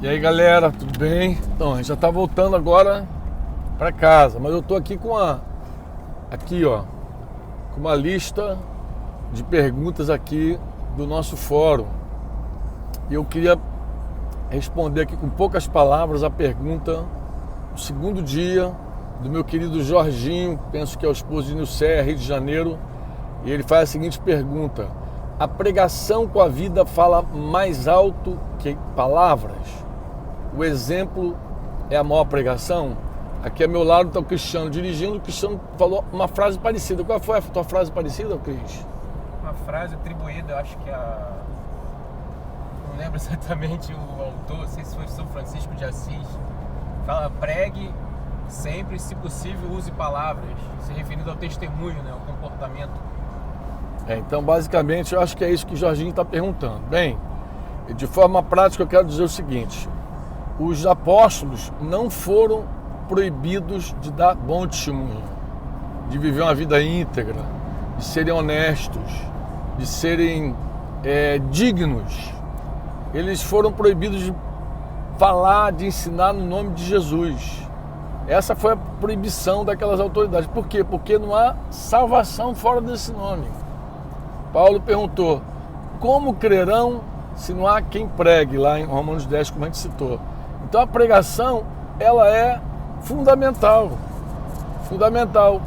E aí galera, tudo bem? Então, a gente já tá voltando agora para casa, mas eu tô aqui com com uma lista de perguntas aqui do nosso fórum. E eu queria responder aqui com poucas palavras a pergunta do segundo dia do meu querido Jorginho, penso que é o esposo de Nilcé, Rio de Janeiro, e ele faz a seguinte pergunta: a pregação com a vida fala mais alto que palavras? O exemplo é a maior pregação? Aqui ao meu lado está o Cristiano dirigindo. O Cristiano falou uma frase parecida. Qual foi a tua frase parecida, Cris? Uma frase atribuída, eu acho que não lembro exatamente o autor, não sei se foi São Francisco de Assis. Fala: pregue sempre, se possível, use palavras, se referindo ao testemunho, né, ao comportamento. Então, basicamente, eu acho que é isso que o Jorginho está perguntando. Bem, de forma prática, eu quero dizer o seguinte: os apóstolos não foram proibidos de dar bom testemunho, de viver uma vida íntegra, de serem honestos, de serem dignos. Eles foram proibidos de falar, de ensinar no nome de Jesus. Essa foi a proibição daquelas autoridades. Por quê? Porque não há salvação fora desse nome. Paulo perguntou: como crerão se não há quem pregue? Lá em Romanos 10, como a gente citou. Então a pregação, ela é fundamental. Fundamental.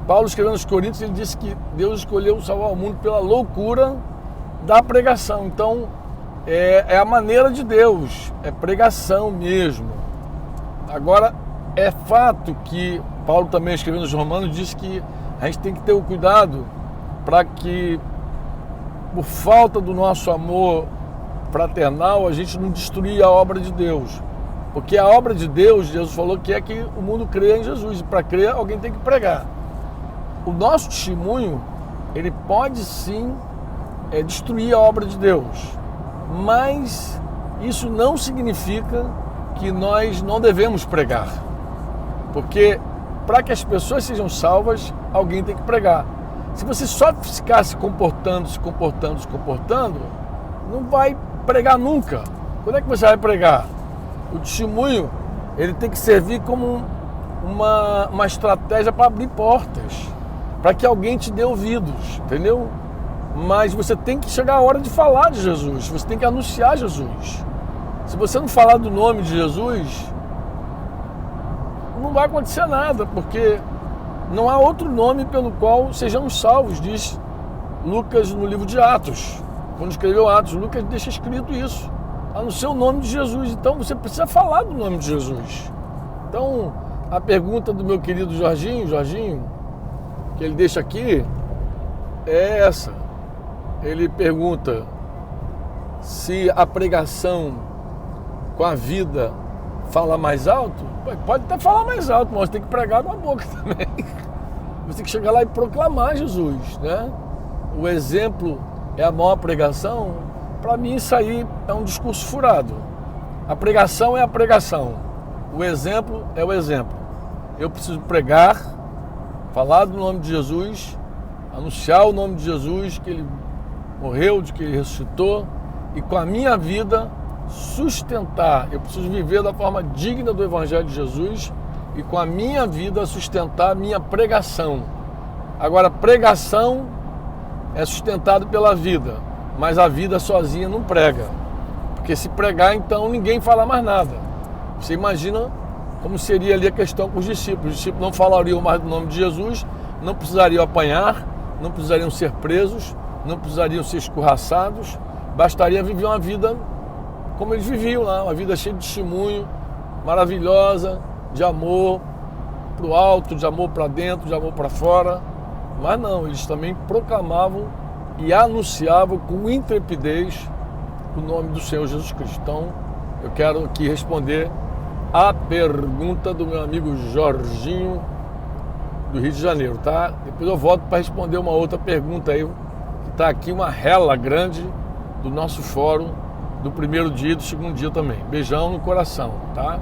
Paulo, escrevendo aos Coríntios, ele disse que Deus escolheu salvar o mundo pela loucura da pregação. Então é a maneira de Deus, é pregação mesmo. Agora, é fato que Paulo também, escrevendo aos Romanos, disse que a gente tem que ter o cuidado para que, por falta do nosso amor fraternal, a gente não destruir a obra de Deus. Porque a obra de Deus, Jesus falou que é que o mundo crê em Jesus. E para crer, alguém tem que pregar. O nosso testemunho, ele pode sim destruir a obra de Deus. Mas isso não significa que nós não devemos pregar. Porque para que as pessoas sejam salvas, alguém tem que pregar. Se você só ficar se comportando, não vai pregar nunca. Quando é que você vai pregar? O testemunho, ele tem que servir como uma estratégia para abrir portas, para que alguém te dê ouvidos, entendeu? Mas você tem que chegar a hora de falar de Jesus, você tem que anunciar Jesus. Se você não falar do nome de Jesus, não vai acontecer nada, porque não há outro nome pelo qual sejamos salvos, diz Lucas no livro de Atos. Quando escreveu Atos, Lucas deixa escrito isso: anuncia o nome de Jesus. Então você precisa falar do nome de Jesus. Então a pergunta do meu querido Jorginho, que ele deixa aqui, é essa. Ele pergunta se a pregação com a vida fala mais alto. Pode até falar mais alto, mas tem que pregar com a boca também. Você tem que chegar lá e proclamar Jesus, né? O exemplo é a maior pregação. Para mim isso aí é um discurso furado. A pregação é a pregação. O exemplo é o exemplo. Eu preciso pregar, falar do nome de Jesus, anunciar o nome de Jesus, que ele morreu, de que ele ressuscitou, e com a minha vida sustentar. Eu preciso viver da forma digna do Evangelho de Jesus e com a minha vida sustentar a minha pregação. Agora, pregação é sustentado pela vida, mas a vida sozinha não prega. Porque se pregar, então ninguém fala mais nada. Você imagina como seria ali a questão com os discípulos. Os discípulos não falariam mais do nome de Jesus, não precisariam apanhar, não precisariam ser presos, não precisariam ser escorraçados, bastaria viver uma vida como eles viviam lá, uma vida cheia de testemunho, maravilhosa, de amor para o alto, de amor para dentro, de amor para fora. Mas não, eles também proclamavam e anunciavam com intrepidez o nome do Senhor Jesus Cristo. Então, eu quero aqui responder a pergunta do meu amigo Jorginho, do Rio de Janeiro, tá? Depois eu volto para responder uma outra pergunta aí, que está aqui uma rela grande do nosso fórum, do primeiro dia e do segundo dia também. Beijão no coração, tá?